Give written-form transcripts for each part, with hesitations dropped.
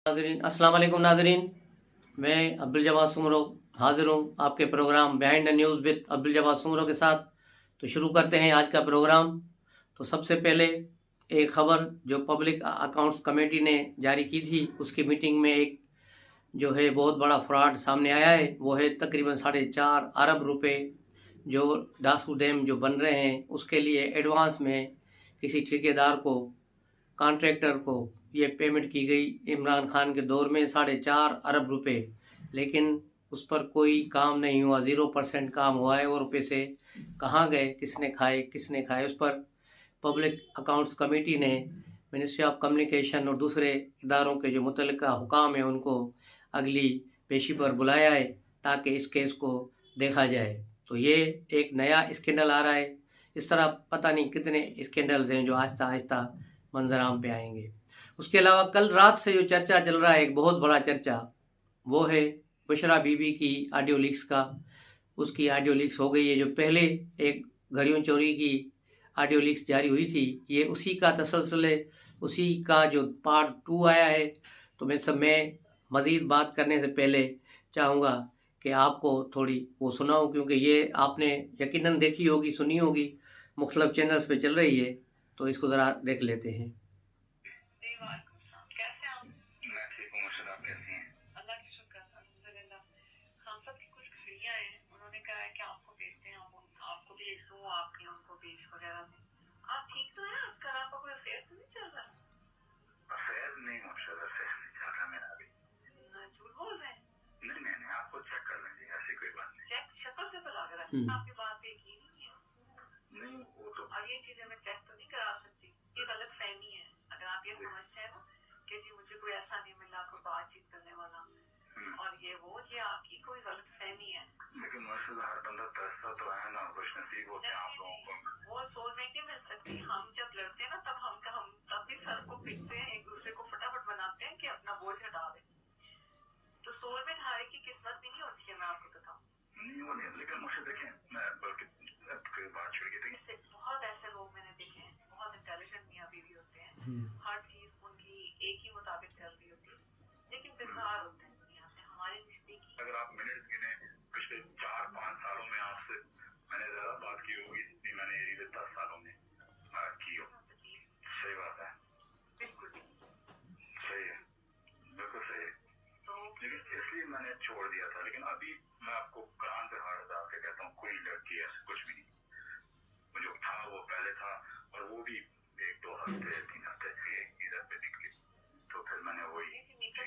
नाजरीन अस्सलाम वालेकुम नाजरीन, मैं अब्दुल जवाद सुमरो हाजिर हूँ आपके program behind the news with Abdul Jawad Soomro के साथ। तो शुरू करते हैं आज का प्रोग्राम। तो सबसे पहले एक ख़बर जो पब्लिक अकाउंट्स कमेटी ने जारी की थी, उसकी मीटिंग में एक जो है बहुत बड़ा फ्रॉड सामने आया है। वो है तकरीबन 4.5 अरब रुपए जो दासू डैम जो बन रहे हैं उसके लिए एडवांस में किसी ठेकेदार को, कॉन्ट्रैक्टर को ये पेमेंट की गई इमरान खान के दौर में 4.5 अरब रुपए, लेकिन उस पर कोई काम नहीं हुआ। 0% काम हुआ है। और पैसे कहाँ गए, किसने खाए उस पर पब्लिक अकाउंट्स कमेटी ने मिनिस्ट्री ऑफ कम्युनिकेशन और दूसरे इदारों के जो मुतल्लिका हुकाम हैं उनको अगली पेशी पर बुलाया है ताकि इस केस को देखा जाए। तो ये एक नया स्कैंडल आ रहा है। इस तरह पता नहीं कितने स्कैंडल्स हैं जो आहिस्ता आहिस्ता मंजराम पे आएंगे। उसके अलावा कल रात से जो चर्चा चल रहा है, एक बहुत बड़ा चर्चा, वो है बुशरा बीबी की ऑडियो लीक्स का। उसकी ऑडियो लीक्स हो गई है। जो पहले एक घड़ियों चोरी की ऑडियो लीक्स जारी हुई थी, ये उसी का तसलसल है, उसी का जो पार्ट 2 आया है। तो मैं मज़ीद बात करने से पहले चाहूँगा कि आपको थोड़ी वो सुनाऊँ, क्योंकि ये आपने यकीनन देखी होगी, सुनी होगी, मुख्तलिफ चैनल्स पे चल रही है। तो इसको ज़रा देख लेते हैं। आपने उनको बेच वगैरह में आप ठीक तो है? आजकल आपका कोई अफेयर तो नहीं चल रहा? अफेयर नहीं मुर्शद, अफेयर नहीं चल रहा मेरा अभी। झूठ बोल रहे हैं? नहीं, आपको चेक कर लेंगे, ऐसी कोई बात नहीं। चेक शक्ल से तो लग रहा है आपकी बात पे यकीन ही नहीं है। नहीं वो तो और ये चीजें मैं चेक तो नहीं करा सकती, ये गलत फहमी है। अगर आप ये समझते हैं ना कि जी मुझे कोई ऐसा नहीं मिला, कोई बातचीत करने वाला, और ये आपकी कोई गलत फहमी है। लेकिन मुर्शिद हर बंदा तरसता तो है ना, खुश नसीब होते हैं आप लोगों को। वो सोलमेट नहीं मिल सकती। हम जब लड़ते हैं ना तब हम तब भी सर को पीटते हैं, एक दूसरे को फटाफट बनाते हैं कि अपना बोझ हटा दे। तो सोलमेट हारे की किस्मत भी नहीं होती है, मैं आपको बताऊं। नहीं वो नहीं, लेकिन मुझे देखें, मैं बल्कि बात छोड़ के बहुत ऐसे लोग मैंने देखे हैं, बहुत इंटेलिजेंट मियां बीवी होते हैं, हर चीज उनकी एक ही मुताबिक चल रही होती है, लेकिन बेकार होते हैं दुनिया से। हमारे रिश्ते की अगर आप मिनट गिने पिछले 4-5 सालों में आपसे मैंने ज्यादा बात की होगी जितनी मैंने ये 10 सालों में की हो। सही बात है, बिल्कुल सही है, बिल्कुल सही है। तो लेकिन इसलिए मैंने छोड़ दिया था। लेकिन अभी मैं आपको कुरान पे हाथ डाल के कहता हूँ, कोई लड़की ऐसे कुछ भी नहीं। जो था वो पहले था, और वो भी 1-2 हफ्ते 3 हफ्ते इधर पे निकली, तो फिर मैंने वही निकल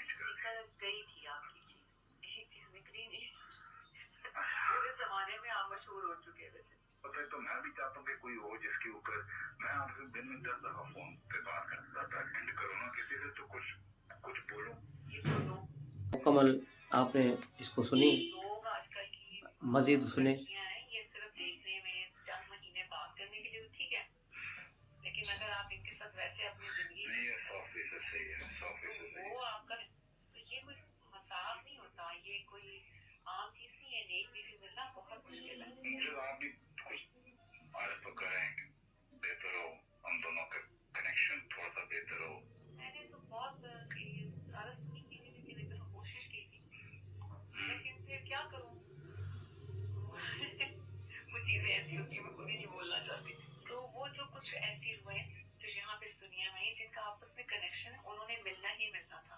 गई थी। आपकी चीज निकली नहीं। पूरे जमाने में आप मशहूर हो चुके हैं। पता है, तो मैं भी चाहता हूँ कि कोई हो जिसके ऊपर मैं आपसे दिन में 10 दफा फोन पे बात करता था, अटेंड करूँ ना किसी से, तो कुछ बोलूँ। ये तो लोग मुकम्मल आपने इसको सुनी, लोग आजकल की मजीद सुने। ये सिर्फ देखने में चंद महीने बात करने के लिए ठीक है, लेकिन अगर आप इनके साथ वैसे अपनी जिंदगी नहीं है, 100% सही है, 100% वो आपका, तो ये कोई मजाक नहीं होता, ये कोई आम चीज नहीं है। नेक बीवी मिलना बहुत मुश्किल है। मुझे आप भी कुछ आदत तो करें, बेहतर हो, हम दोनों का कनेक्शन थोड़ा सा बेहतर हो। मैंने तो बहुत आदत नहीं की थी, लेकिन एक कोशिश की थी, लेकिन फिर क्या करूं। कुछ चीजें ऐसी होती है मैं खुद ही नहीं बोलना चाहती। तो वो जो कुछ ऐसी हुए जो यहाँ पे इस दुनिया में जिनका आपस में कनेक्शन है, उन्होंने मिलना ही मिलना था।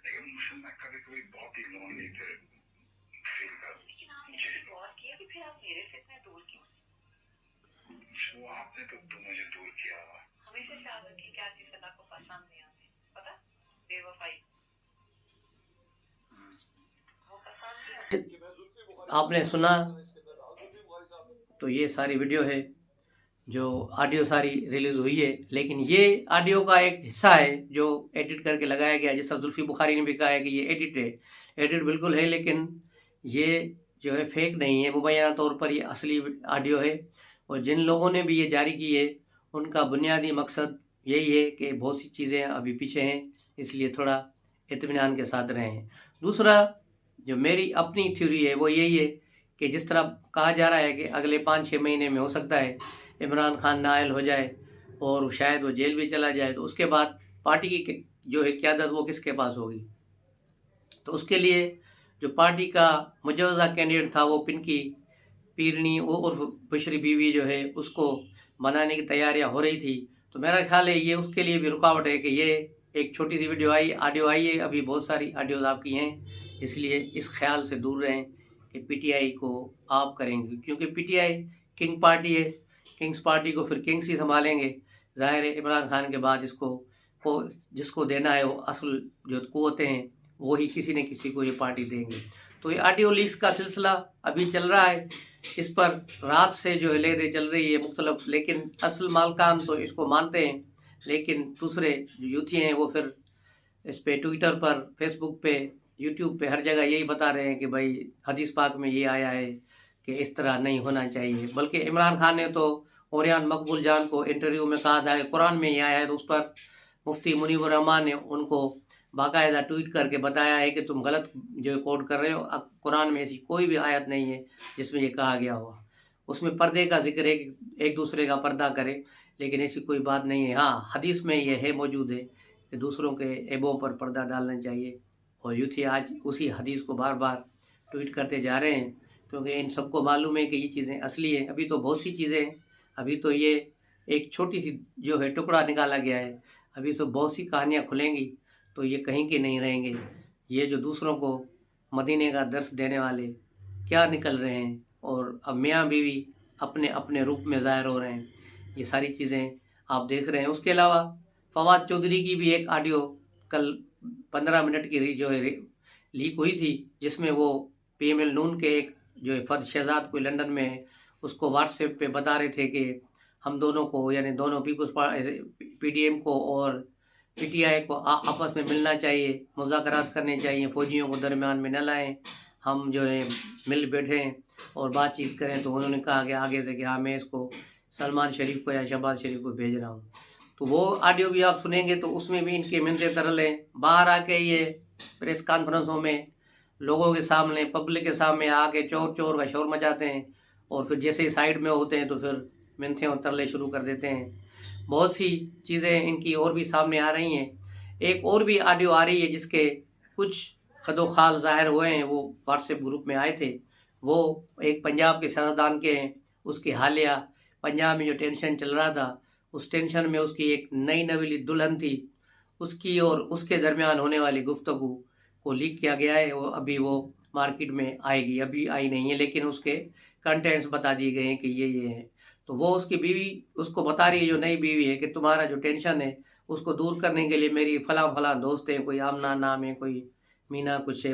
लेकिन मुझे कभी बहुत ही लोनली थे फील कर। लेकिन आपने गौर किया कि फिर आप मेरे से इतने दूर क्यों? वो आपने तो मुझे दूर किया। हमेशा याद रखिए क्या चीज अल्लाह को पसंद नहीं आती, पता? बेवफाई वो पसंद नहीं आती। आपने सुना, तो ये सारी वीडियो है, जो ऑडियो सारी रिलीज़ हुई है। लेकिन ये ऑडियो का एक हिस्सा है जो एडिट करके लगाया गया, जिस तरह जुल्फी बुखारी ने भी कहा है कि ये एडिट है। एडिट बिल्कुल है, लेकिन ये जो है फेक नहीं है, मुबैना तौर पर ये असली ऑडियो है। और जिन लोगों ने भी ये जारी की है उनका बुनियादी मकसद यही है कि बहुत सी चीज़ें अभी पीछे हैं, इसलिए थोड़ा इत्मीनान के साथ रहें। दूसरा जो मेरी अपनी थ्योरी है वो यही है कि जिस तरह कहा जा रहा है कि अगले 5-6 महीने में हो सकता है इमरान खान नाअहल हो जाए और शायद वो जेल भी चला जाए, तो उसके बाद पार्टी की جو ہے قیادت وہ کس کے پاس ہوگی. تو اس کے لیے جو پارٹی کا مجوزہ کینڈیڈیٹ تھا وہ پنکی پیرنی عرف بشری بیوی جو ہے اس کو بنانے کی تیاریاں ہو رہی تھی. تو میرا خیال ہے یہ اس کے لیے بھی رکاوٹ ہے کہ یہ ایک چھوٹی سی آڈیو آئی ہے. ابھی بہت ساری آڈیوز آپ کی ہیں، اس لیے اس خیال سے دور رہیں کہ پی ٹی آئی کو آپ کریں گے، کیونکہ P T I king party ہے. کنگز پارٹی کو پھر کنگز ہی سنبھالیں گے. ظاہر ہے عمران خان کے بعد جس کو دینا ہے وہ اصل جو قوتیں ہیں وہی کسی نہ کسی کو یہ پارٹی دیں گے. تو یہ آڈیو لیکس کا سلسلہ ابھی چل رہا ہے، اس پر رات سے جو ہے لے دے چل رہی ہے مختلف، لیکن اصل مالکان تو اس کو مانتے ہیں، لیکن دوسرے جو یوتھی ہیں وہ پھر اس پہ ٹویٹر پر، فیس بک پہ، یوٹیوب پہ ہر جگہ یہی بتا رہے ہیں کہ بھائی حدیث پاک میں یہ آیا ہے کہ اس طرح نہیں ہونا چاہیے. بلکہ عمران خان نے تو اوریان مقبول جان کو انٹرویو میں کہا تھا کہ قرآن میں یہ آیا ہے، تو اس پر مفتی منیب الرحمان نے ان کو باقاعدہ ٹویٹ کر کے بتایا ہے کہ تم غلط جو کوٹ کر رہے ہو، قرآن میں ایسی کوئی بھی آیت نہیں ہے جس میں یہ کہا گیا ہوا. اس میں پردے کا ذکر ہے کہ ایک دوسرے کا پردہ کرے، لیکن ایسی کوئی بات نہیں ہے. ہاں حدیث میں یہ ہے موجود ہے کہ دوسروں کے عیبوں پر پردہ ڈالنا چاہیے، اور یوتھی آج اسی حدیث کو بار بار ٹویٹ کرتے جا رہے ہیں، کیونکہ ان سب کو معلوم ہے کہ یہ چیزیں اصلی ہیں. ابھی تو بہت سی چیزیں ہیں، ابھی تو یہ ایک چھوٹی سی جو ہے ٹکڑا نکالا گیا ہے، ابھی تو بہت سی کہانیاں کھلیں گی تو یہ کہیں کے نہیں رہیں گے. یہ جو دوسروں کو مدینے کا درس دینے والے کیا نکل رہے ہیں، اور اب میاں بیوی اپنے اپنے روپ میں ظاہر ہو رہے ہیں، یہ ساری چیزیں آپ دیکھ رہے ہیں. اس کے علاوہ فواد چودھری کی بھی ایک آڈیو کل 15 منٹ کی جو ہے لیک ہوئی تھی، جس میں وہ پی ایم ایل نون کے ایک جو ہے فرد شہزاد کوئی لندن میں ہے، اس کو واٹس ایپ پہ بتا رہے تھے کہ ہم دونوں کو، یعنی دونوں پیپلز پی ڈی ایم کو اور پی ٹی آئی کو آپس میں ملنا چاہیے، مذاکرات کرنے چاہیے، فوجیوں کو درمیان میں نہ لائیں، ہم جو ہے مل بیٹھیں اور بات چیت کریں. تو انہوں نے کہا کہ آگے سے کہ ہاں میں اس کو سلمان شریف کو یا شہباز شریف کو بھیج رہا ہوں. تو وہ آڈیو بھی آپ سنیں گے تو اس میں بھی ان کے منتیں ترل ہیں. باہر آ کے یہ پریس کانفرنسوں میں لوگوں کے سامنے، پبلک کے سامنے آ کے چور چور کا شور مچاتے ہیں، اور پھر جیسے ہی سائیڈ میں ہوتے ہیں تو پھر منتیں اور ترلے شروع کر دیتے ہیں. بہت سی چیزیں ان کی اور بھی سامنے آ رہی ہیں. ایک اور بھی آڈیو آ رہی ہے جس کے کچھ خد و خال ظاہر ہوئے ہیں، وہ واٹس ایپ گروپ میں آئے تھے. وہ ایک پنجاب کے سیاستدان کے ہیں. اس کی حالیہ پنجاب میں جو ٹینشن چل رہا تھا، اس ٹینشن میں اس کی ایک نئی نویلی دلہن تھی، اس کی اور اس کے درمیان ہونے والی گفتگو کو لیک کیا گیا ہے. وہ مارکیٹ میں آئے گی، ابھی آئی نہیں ہے، لیکن اس کے کنٹینٹس بتا دیے گئے ہیں کہ یہ ہیں. تو وہ اس کی بیوی اس کو بتا رہی ہے، جو نئی بیوی ہے، کہ تمہارا جو ٹینشن ہے اس کو دور کرنے کے لیے میری فلاں فلاں دوست ہیں، کوئی آمنہ نام ہے، کوئی مینا کچھ ہے،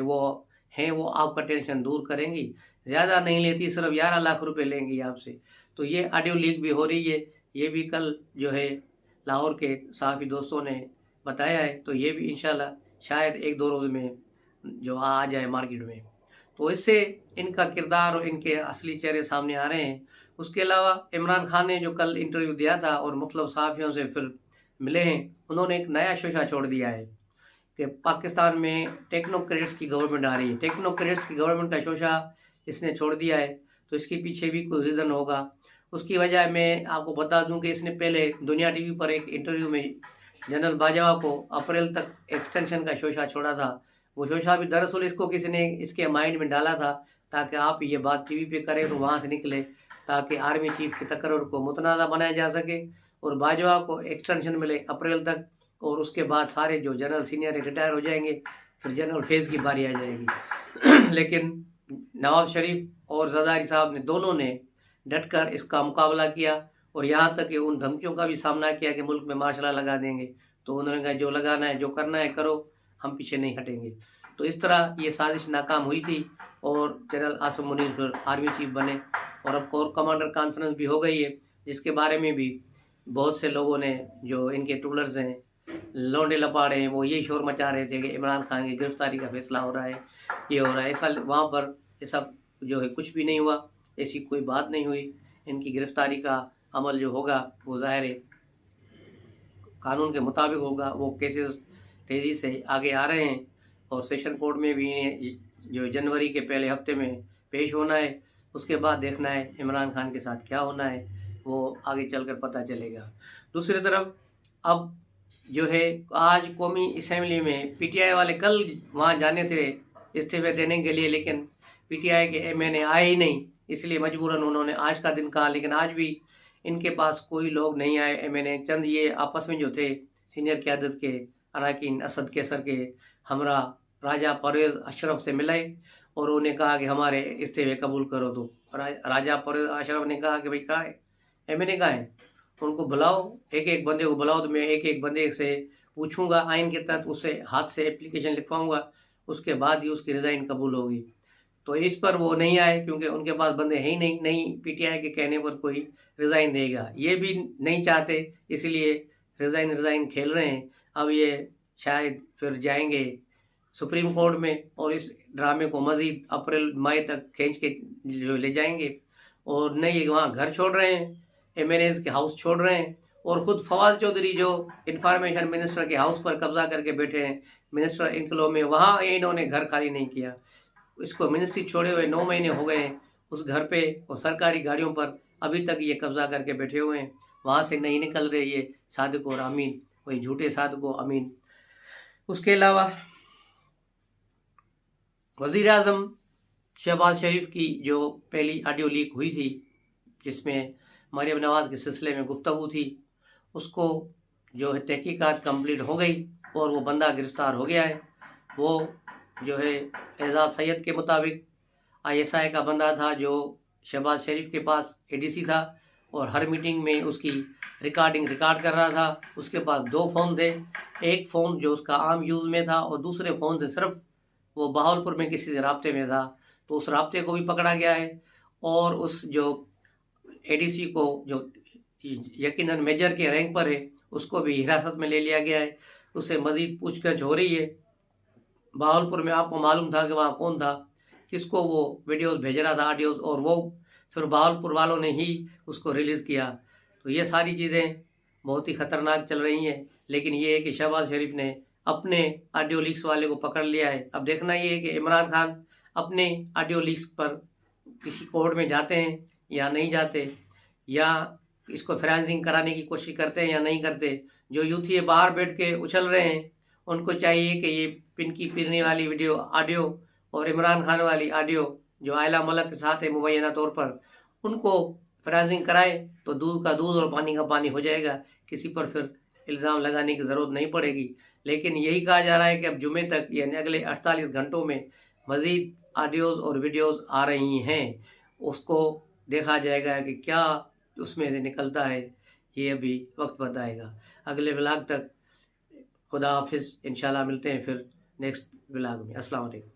وہ آپ کا ٹینشن دور کریں گی. زیادہ نہیں لیتی، صرف 11 لاکھ روپے لیں گی آپ سے. تو یہ آڈیو لیک بھی ہو رہی ہے. یہ بھی کل جو ہے لاہور کے صحافی دوستوں نے بتایا ہے. تو یہ بھی انشاءاللہ شاید 1-2 روز میں جو آ جائے مارکیٹ میں. تو اس سے ان کا کردار اور ان کے اصلی چہرے سامنے آ رہے ہیں. اس کے علاوہ عمران خان نے جو کل انٹرویو دیا تھا اور مختلف صحافیوں سے پھر ملے ہیں، انہوں نے ایک نیا شوشہ چھوڑ دیا ہے کہ پاکستان میں ٹیکنوکریٹس کی گورنمنٹ آ رہی ہے. ٹیکنوکریٹس کی گورنمنٹ کا شوشہ اس نے چھوڑ دیا ہے. تو اس کے پیچھے بھی کوئی ریزن ہوگا. اس کی وجہ میں آپ کو بتا دوں کہ اس نے پہلے دنیا ٹی وی پر ایک انٹرویو میں جنرل باجوہ کو اپریل تک ایکسٹینشن کا شوشہ چھوڑا تھا. وہ شوشہ بھی دراصل اس کو کسی نے اس کے مائنڈ میں ڈالا تھا تاکہ آپ یہ بات ٹی وی پہ کریں تو وہاں سے نکلے، تاکہ آرمی چیف کے تقرر کو متنازع بنایا جا سکے اور باجوہ کو ایکسٹینشن ملے اپریل تک، اور اس کے بعد سارے جو جنرل سینئر ریٹائر ہو جائیں گے، پھر جنرل فیض کی باری آ جائے گی. لیکن نواز شریف اور زرداری صاحب نے دونوں نے ڈٹ کر اس کا مقابلہ کیا، اور یہاں تک کہ ان دھمکیوں کا بھی سامنا کیا کہ ملک میں مارشل لا لگا دیں گے. تو انہوں نے کہا جو لگانا ہے، جو کرنا ہے کرو، ہم پیچھے نہیں ہٹیں گے. تو اس طرح یہ سازش ناکام ہوئی تھی، اور جنرل عاصم منیر پھر آرمی چیف بنے، اور اب کور کمانڈر کانفرنس بھی ہو گئی ہے، جس کے بارے میں بھی بہت سے لوگوں نے، جو ان کے ٹولرز ہیں، لونڈے لپاڑے ہیں، وہ یہی شور مچا رہے تھے کہ عمران خان کی گرفتاری کا فیصلہ ہو رہا ہے، یہ ہو رہا ہے. ایسا وہاں پر ایسا جو ہے کچھ بھی نہیں ہوا، ایسی کوئی بات نہیں ہوئی. ان کی گرفتاری کا عمل جو ہوگا وہ ظاہر ہے قانون کے مطابق ہوگا. وہ کیسز تیزی سے آگے آ رہے ہیں، اور سیشن کورٹ میں بھی انہیں جو جنوری کے پہلے ہفتے میں پیش ہونا ہے. اس کے بعد دیکھنا ہے عمران خان کے ساتھ کیا ہونا ہے، وہ آگے چل کر پتہ چلے گا. دوسری طرف اب जो है आज कौमी असम्बली में पीटीआई वाले कल वहाँ जाने थे इस्तीफे देने के लिए, लेकिन पीटीआई के एमएनए आए ही नहीं, इसलिए मजबूरन उन्होंने आज का दिन कहा। लेकिन आज भी इनके पास कोई लोग नहीं आए एमएनए। चंद ये आपस में जो थे सीनियर क़यादत के अरकान असद कैसर के हमरा राजा परवेज़ अशरफ से मिले और उन्हें कहा कि हमारे इस्तीफे कबूल करो। तो राजा परवेज़ अशरफ ने कहा कि भाई कहाँ है एमएनए, कहाँ है, उनको बुलाओ, एक एक बंदे को बुलाओ, तो मैं एक एक बंदे से पूछूंगा आइन के तहत, उससे हाथ से एप्लीकेशन लिखवाऊंगा, उसके बाद ही उसकी रिज़ाइन कबूल होगी। तो इस पर वो नहीं आए क्योंकि उनके पास बंदे हैं ही नहीं पीटीआई के कहने पर कोई रिज़ाइन देगा, ये भी नहीं चाहते, इसलिए रिज़ाइन खेल रहे हैं। अब ये शायद फिर जाएंगे सुप्रीम कोर्ट में और इस ड्रामे को मज़ीद अप्रैल मई तक खींच के जो ले जाएंगे। और नहीं वहाँ घर छोड़ रहे हैं, एमएनएज़ के हाउस छोड़ रहे हैं, और ख़ुद फवाद चौधरी जो इंफॉर्मेशन मिनिस्टर के हाउस पर कब्ज़ा करके बैठे हैं मिनिस्टर इनकलो में, वहाँ इन्होंने घर खाली नहीं किया। इसको मिनिस्ट्री छोड़े हुए 9 महीने हो गए हैं, उस घर पे और सरकारी गाड़ियों पर अभी तक ये कब्ज़ा करके बैठे हुए हैं, वहाँ से नहीं निकल रहे ये सादिक और अमीन, वही झूठे सादिक और अमीन। उसके अलावा वज़ीर आज़म शहबाज शरीफ की जो पहली ऑडियो लीक हुई थी जिसमें मरियम नवाज़ के सिलसिले में गुफ्तगू थी, उसको जो है तहकीकात कंप्लीट हो गई और वो बंदा गिरफ़्तार हो गया है। वो जो है एजाज सैयद के मुताबिक आईएसआई का बंदा था जो शहबाज शरीफ के पास एडीसी था और हर मीटिंग में उसकी रिकॉर्ड कर रहा था। उसके पास 2 फ़ोन थे, एक फ़ोन जो उसका आम यूज़ में था और दूसरे फ़ोन से सिर्फ वो बहावलपुर में किसी से राब्ते में था, तो उस राब्ते को भी पकड़ा गया है। और उस जो एडीसी को जो यकीनन मेजर के रैंक पर है उसको भी हिरासत में ले लिया गया है, उससे मज़ीद पूछताछ हो रही है। बहावलपुर में आपको मालूम था कि वहाँ कौन था, किसको वो वीडियोस भेज रहा था ऑडियोस, और वो फिर बहावलपुर वालों ने ही उसको रिलीज़ किया। तो ये सारी चीज़ें बहुत ही ख़तरनाक चल रही हैं। लेकिन ये है कि शहबाज शरीफ ने अपने ऑडियो लीक्स वाले को पकड़ लिया है। अब देखना ये है कि इमरान खान अपने ऑडियो लीक्स पर किसी कोर्ट में जाते हैं या नहीं जाते, या इसको फ्रांसिंग कराने की कोशिश करते हैं या नहीं करते। जो यूथी बाहर बैठ के उछल रहे हैं उनको चाहिए कि ये पिनकी पिरनी वाली वीडियो ऑडियो और इमरान खान वाली ऑडियो जो आयला मलक के साथ है मुबैना तौर पर, उनको फ्रांसिंग कराए तो दूध का दूध और पानी का पानी हो जाएगा, किसी पर फिर इल्ज़ाम लगाने की ज़रूरत नहीं पड़ेगी। लेकिन यही कहा जा रहा है कि अब जुमे तक यानी अगले 48 घंटों में मज़ीद ऑडियोज़ और वीडियोज़ आ रही हैं, उसको देखा जाएगा कि क्या उसमें से निकलता है, ये अभी वक्त बताएगा। अगले व्लॉग तक खुदा हाफिज़, इंशाल्लाह मिलते हैं फिर नेक्स्ट व्लॉग में। अस्सलाम वालेकुम।